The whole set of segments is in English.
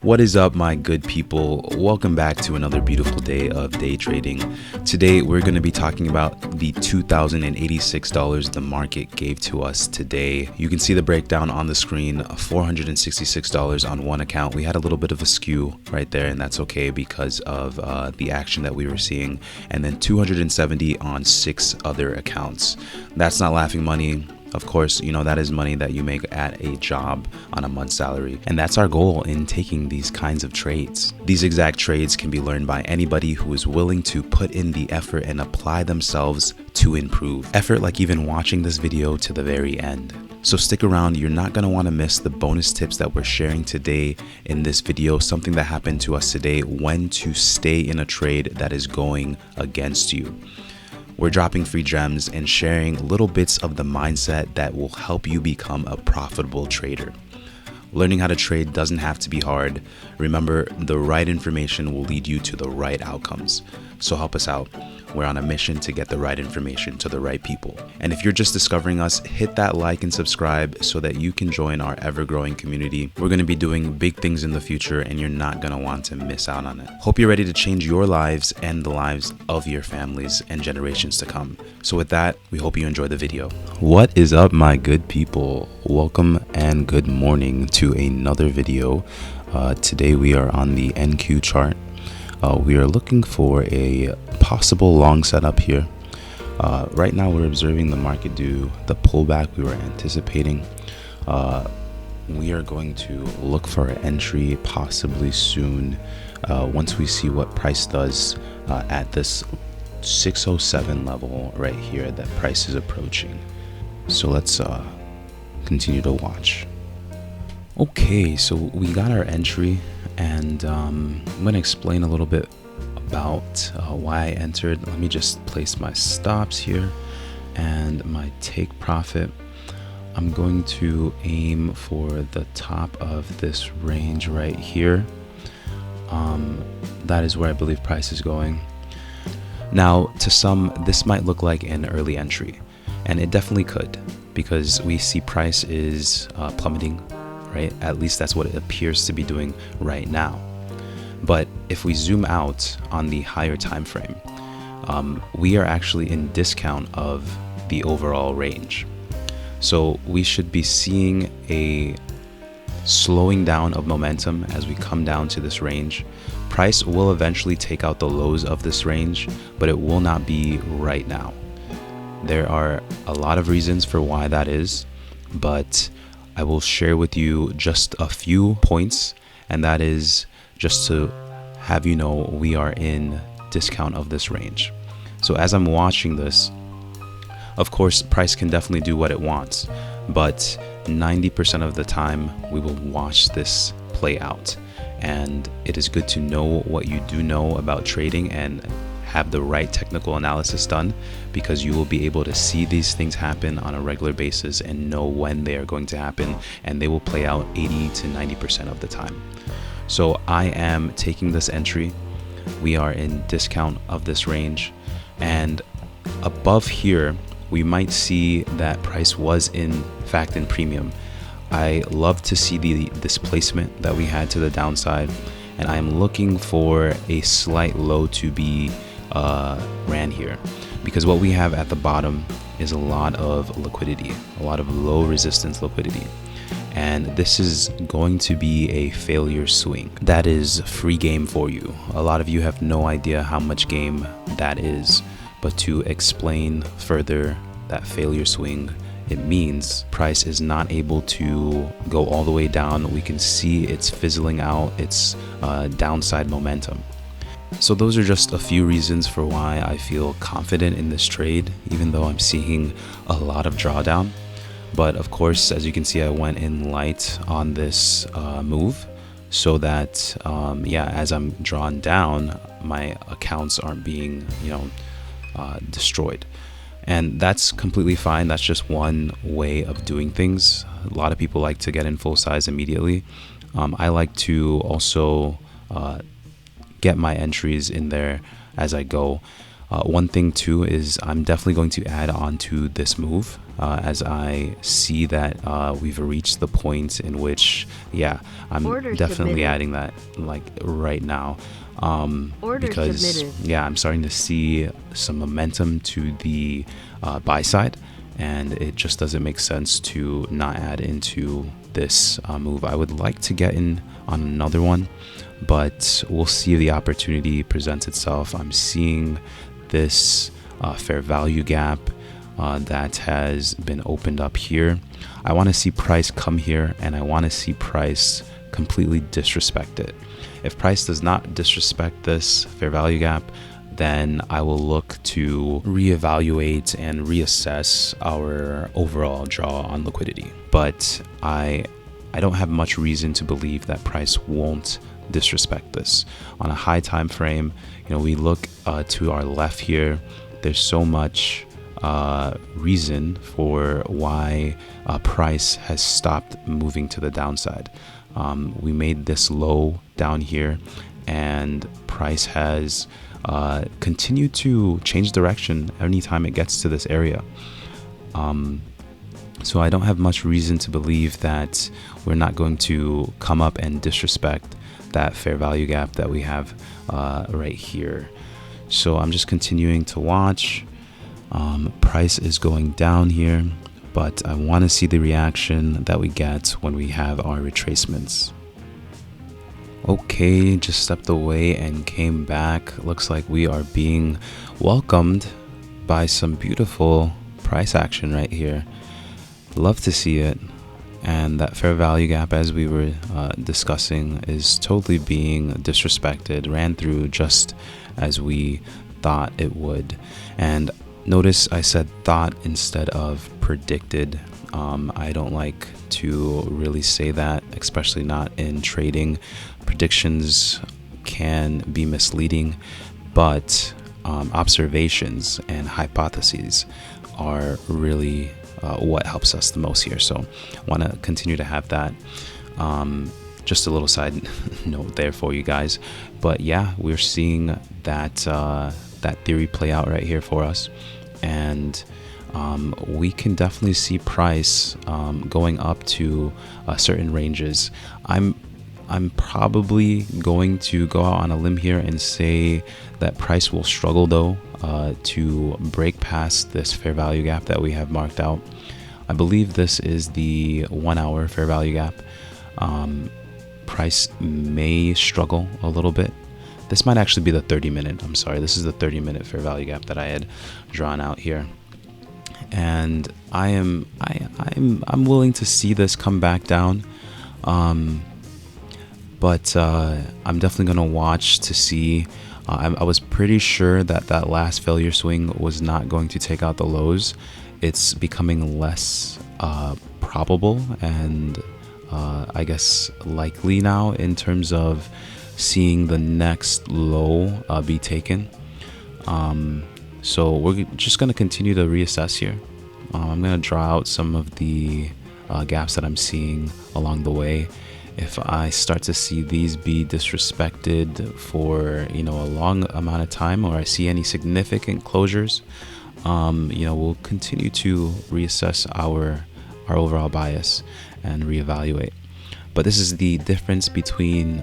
What is up, my good people? Welcome back to another beautiful day of day trading. Today we're going to be talking about the $2,086 the market gave to us today. You can see the breakdown on the screen. $466 on one account. We had a little bit of a skew right there, and that's okay because of the action that we were seeing. And then $270 on 6 other accounts. That's not laughing money. Of course, you know, that is money that you make at a job on a month's salary. And that's our goal in taking these kinds of trades. These exact trades can be learned by anybody who is willing to put in the effort and apply themselves to improve. Effort like even watching this video to the very end. So stick around, you're not going to want to miss the bonus tips that we're sharing today in this video, something that happened to us today, when to stay in a trade that is going against you. We're dropping free gems and sharing little bits of the mindset that will help you become a profitable trader. Learning how to trade doesn't have to be hard. Remember, the right information will lead you to the right outcomes. So help us out. We're on a mission to get the right information to the right people. And if you're just discovering us, hit that like and subscribe so that you can join our ever-growing community. We're going to be doing big things in the future, and you're not going to want to miss out on it. Hope you're ready to change your lives and the lives of your families and generations to come. So with that, we hope you enjoy the video. What is up, my good people? Welcome and good morning to another video. Today we are on the NQ chart. We are looking for a possible long setup here. Right now we're observing the market do the pullback we were anticipating. We are going to look for an entry possibly soon once we see what price does at this 607 level right here that price is approaching. So let's continue to watch. Okay, so we got our entry, and I'm going to explain a little bit about why I entered. Let me just place my stops here and my take profit. I'm going to aim for the top of this range right here. That is where I believe price is going. Now, to some, this might look like an early entry, and it definitely could, because we see price is plummeting. Right? At least that's what it appears to be doing right now. But if we zoom out on the higher time frame, we are actually in discount of the overall range. So we should be seeing a slowing down of momentum as we come down to this range. Price will eventually take out the lows of this range, but it will not be right now. There are a lot of reasons for why that is, but I will share with you just a few points, and that is just to have you know we are in discount of this range. So as I'm watching this, of course, price can definitely do what it wants, but 90% of the time we will watch this play out. And it is good to know what you do know about trading and have the right technical analysis done, because you will be able to see these things happen on a regular basis and know when they are going to happen, and they will play out 80 to 90% of the time. So I am taking this entry. We are in discount of this range, and above here we might see that price was in fact in premium. I love to see the displacement that we had to the downside, and I'm looking for a slight low to be ran here, because what we have at the bottom is a lot of liquidity, a lot of low resistance liquidity, and this is going to be a failure swing. That is free game for you. A lot of you have no idea how much game that is, but to explain further that failure swing, it means price is not able to go all the way down. We can see it's fizzling out its downside momentum. So those are just a few reasons for why I feel confident in this trade, even though I'm seeing a lot of drawdown. But of course, as you can see, I went in light on this move so that, as I'm drawn down, my accounts aren't being, destroyed. And that's completely fine. That's just one way of doing things. A lot of people like to get in full size immediately. I like to also get my entries in there as I go. One thing too is I'm definitely going to add on to this move as I see that we've reached the point in which, yeah, I'm definitely adding that like right now. Because yeah, I'm starting to see some momentum to the buy side, and it just doesn't make sense to not add into this move. I would like to get in on another one, but we'll see if the opportunity presents itself. I'm seeing this fair value gap that has been opened up here. I want to see price come here, and I want to see price completely disrespect it. If price does not disrespect this fair value gap, then I will look to reevaluate and reassess our overall draw on liquidity. But I don't have much reason to believe that price won't disrespect this. On a high time frame, we look to our left here. There's so much reason for why price has stopped moving to the downside. We made this low down here, and price has continued to change direction anytime it gets to this area. So I don't have much reason to believe that we're not going to come up and disrespect that fair value gap that we have right here. So I'm just continuing to watch. Price is going down here, but I want to see the reaction that we get when we have our retracements. Okay, just stepped away and came back. Looks like we are being welcomed by some beautiful price action right here. Love to see it. And that fair value gap, as we were discussing, is totally being disrespected, ran through just as we thought it would. And notice I said thought instead of predicted. I don't like to really say that, especially not in trading. Predictions can be misleading, but observations and hypotheses are really what helps us the most here. So I want to continue to have that. Just a little side note there for you guys. But yeah, we're seeing that that theory play out right here for us. And we can definitely see price going up to certain ranges. I'm probably going to go out on a limb here and say that price will struggle though to break past this fair value gap that we have marked out. I believe this is the 1 hour fair value gap. Price may struggle a little bit. This might actually be the 30-minute. I'm sorry, this is the 30-minute fair value gap that I had drawn out here. And I'm willing to see this come back down. But I'm definitely going to watch to see. I was pretty sure that that last failure swing was not going to take out the lows. It's becoming less probable and I guess likely now in terms of seeing the next low be taken. So we're just going to continue to reassess here. I'm going to draw out some of the gaps that I'm seeing along the way. If I start to see these be disrespected for a long amount of time, or I see any significant closures, we'll continue to reassess our overall bias and reevaluate. But this is the difference between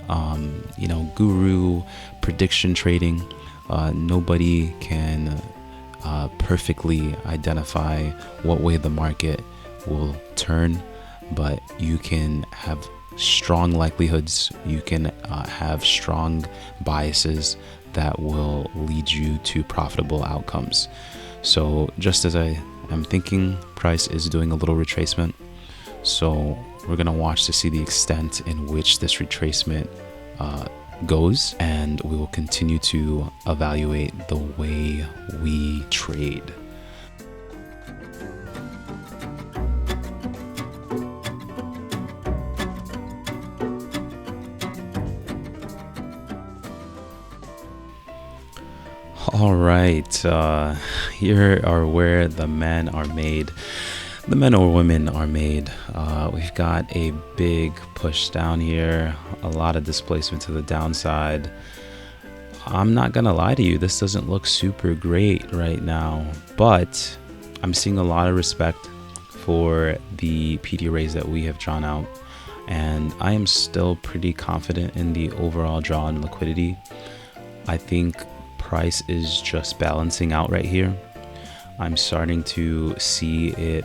guru prediction trading. Nobody can perfectly identify what way the market will turn, but you can have strong likelihoods, you can have strong biases that will lead you to profitable outcomes. So just as I am thinking, price is doing a little retracement, so we're going to watch to see the extent in which this retracement goes, and we will continue to evaluate the way we trade. All right, here are where the men or women are made. We've got a big push down here, a lot of displacement to the downside. I'm not gonna lie to you, this doesn't look super great right now, but I'm seeing a lot of respect for the PD raise that we have drawn out, and I am still pretty confident in the overall draw and liquidity. I think price is just balancing out right here. I'm starting to see it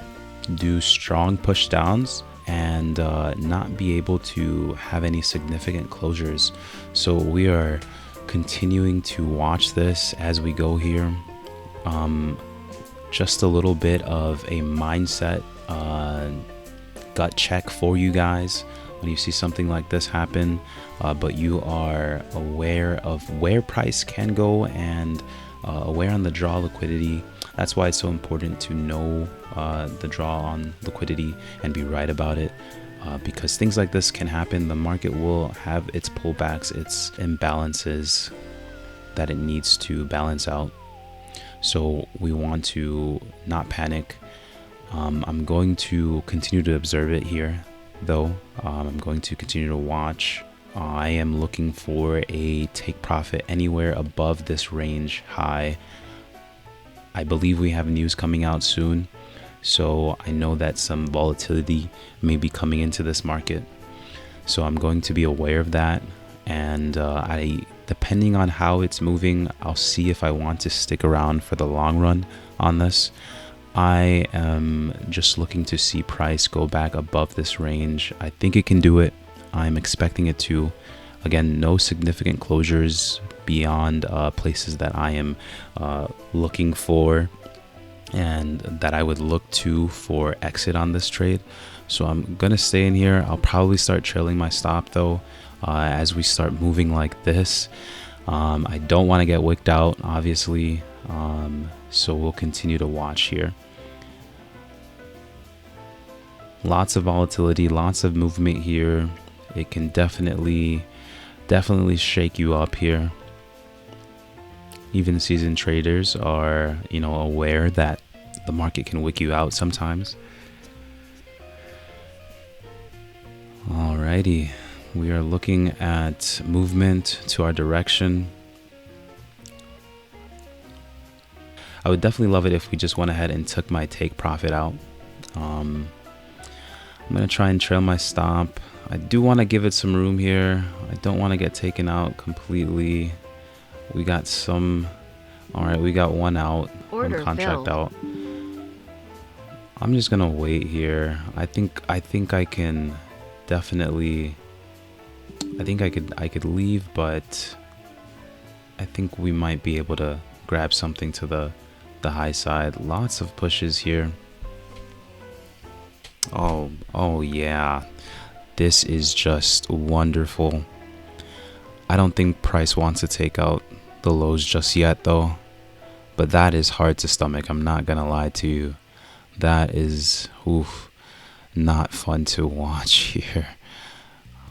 do strong push downs and not be able to have any significant closures. So we are continuing to watch this as we go here. Just a little bit of a mindset gut check for you guys when you see something like this happen, but you are aware of where price can go and aware on the draw liquidity. That's why it's so important to know the draw on liquidity and be right about it, because things like this can happen. The market will have its pullbacks, its imbalances that it needs to balance out. So we want to not panic. I'm going to continue to observe it here, though. I'm going to continue to watch. I am looking for a take profit anywhere above this range high. I believe we have news coming out soon, so I know that some volatility may be coming into this market. So I'm going to be aware of that, and depending on how it's moving, I'll see if I want to stick around for the long run on this. I am just looking to see price go back above this range. I think it can do it. I'm expecting it to. Again, no significant closures beyond places that I am looking for and that I would look to for exit on this trade. So I'm going to stay in here. I'll probably start trailing my stop though as we start moving like this. I don't want to get wicked out, obviously, so we'll continue to watch here. Lots of volatility, lots of movement here. It can definitely shake you up here. Even seasoned traders are, aware that the market can wick you out sometimes. Alrighty, we are looking at movement to our direction. I would definitely love it if we just went ahead and took my take profit out. I'm gonna try and trail my stop. I do want to give it some room here. I don't want to get taken out completely. We got some. All right, we got one out. One contract filled. Out. I'm just gonna wait here. I think I can definitely. I think I could leave, but I think we might be able to grab something to the high side. Lots of pushes here. Oh yeah. This is just wonderful. I don't think price wants to take out the lows just yet though, but that is hard to stomach. I'm not gonna lie to you. That is not fun to watch here.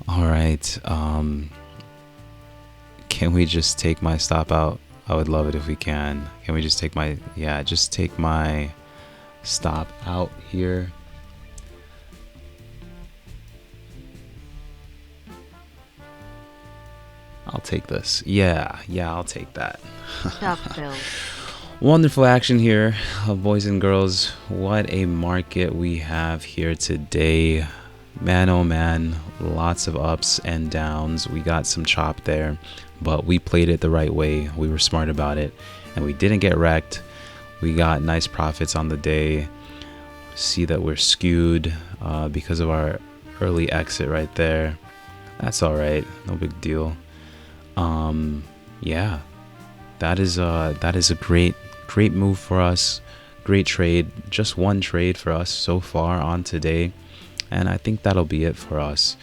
All right, can we just take my stop out? I would love it if we can. Can we just take my stop out here? I'll take this. Yeah, I'll take that. Wonderful action here, boys and girls. What a market we have here today. Man, oh man, lots of ups and downs. We got some chop there, but we played it the right way. We were smart about it, and we didn't get wrecked. We got nice profits on the day. See that we're skewed because of our early exit right there. That's all right. No big deal. Yeah, that is a great move for us. Great trade. Just one trade for us so far on today, and I think that'll be it for us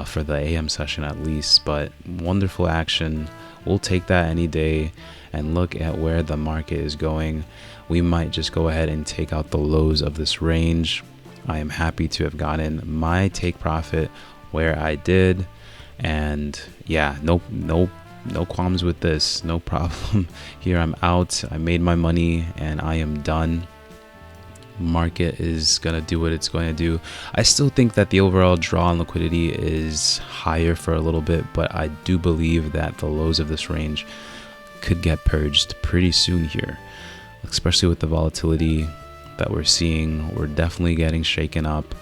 for the AM session at least. But wonderful action. We'll take that any day. And look at where the market is going. We might just go ahead and take out the lows of this range. I am happy to have gotten my take profit where I did. And yeah, no qualms with this. No problem. Here I'm out. I made my money and I am done. Market is going to do what it's going to do. I still think that the overall draw on liquidity is higher for a little bit, but I do believe that the lows of this range could get purged pretty soon here, especially with the volatility that we're seeing. We're definitely getting shaken up.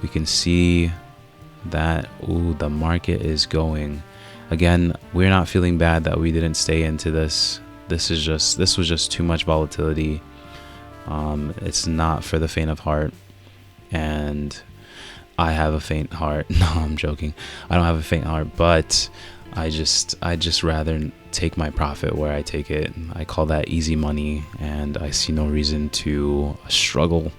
We can see that, ooh, the market is going. Again, we're not feeling bad that we didn't stay into this. This was just too much volatility. It's not for the faint of heart, and I have a faint heart. No, I'm joking. I don't have a faint heart, but I just rather take my profit where I take it. I call that easy money, and I see no reason to struggle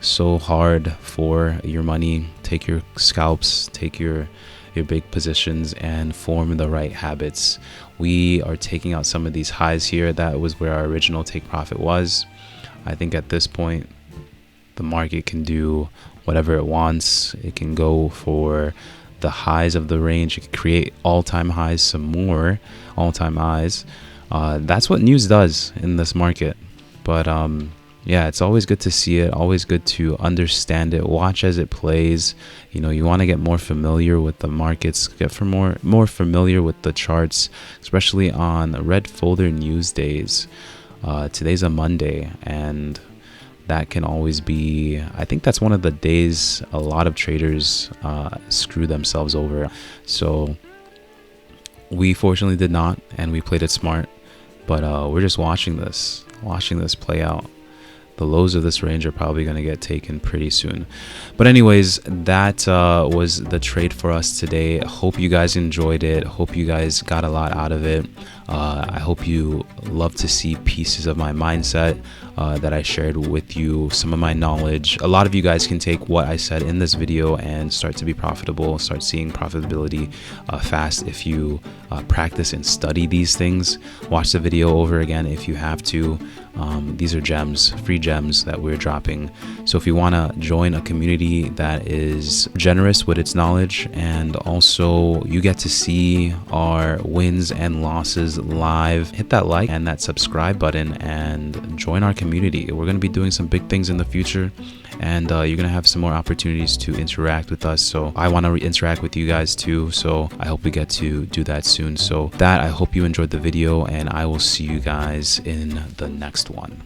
so hard for your money. Take your scalps, take your big positions, and form the right habits. We are taking out some of these highs here. That was where our original take profit was. I think at this point, the market can do whatever it wants. It can go for the highs of the range. It can create all-time highs, some more all-time highs. That's what news does in this market. But yeah, it's always good to see it, always good to understand it, watch as it plays. You know, you want to get more familiar with the markets, get more familiar with the charts, especially on red folder news days. Today's a Monday, and that can always be, I think that's one of the days a lot of traders screw themselves over. So we fortunately did not, and we played it smart, but we're just watching this play out. The lows of this range are probably going to get taken pretty soon. But anyways, that was the trade for us today. Hope you guys enjoyed it. Hope you guys got a lot out of it. I hope you love to see pieces of my mindset that I shared with you, some of my knowledge. A lot of you guys can take what I said in this video and start to be profitable, start seeing profitability fast if you practice and study these things. Watch the video over again if you have to. These are gems, free gems that we're dropping. So if you want to join a community that is generous with its knowledge, and also you get to see our wins and losses live, hit that like and that subscribe button and join our community. We're going to be doing some big things in the future, and you're going to have some more opportunities to interact with us. So I want to interact with you guys too. So I hope we get to do that soon. So I hope you enjoyed the video, and I will see you guys in the next one.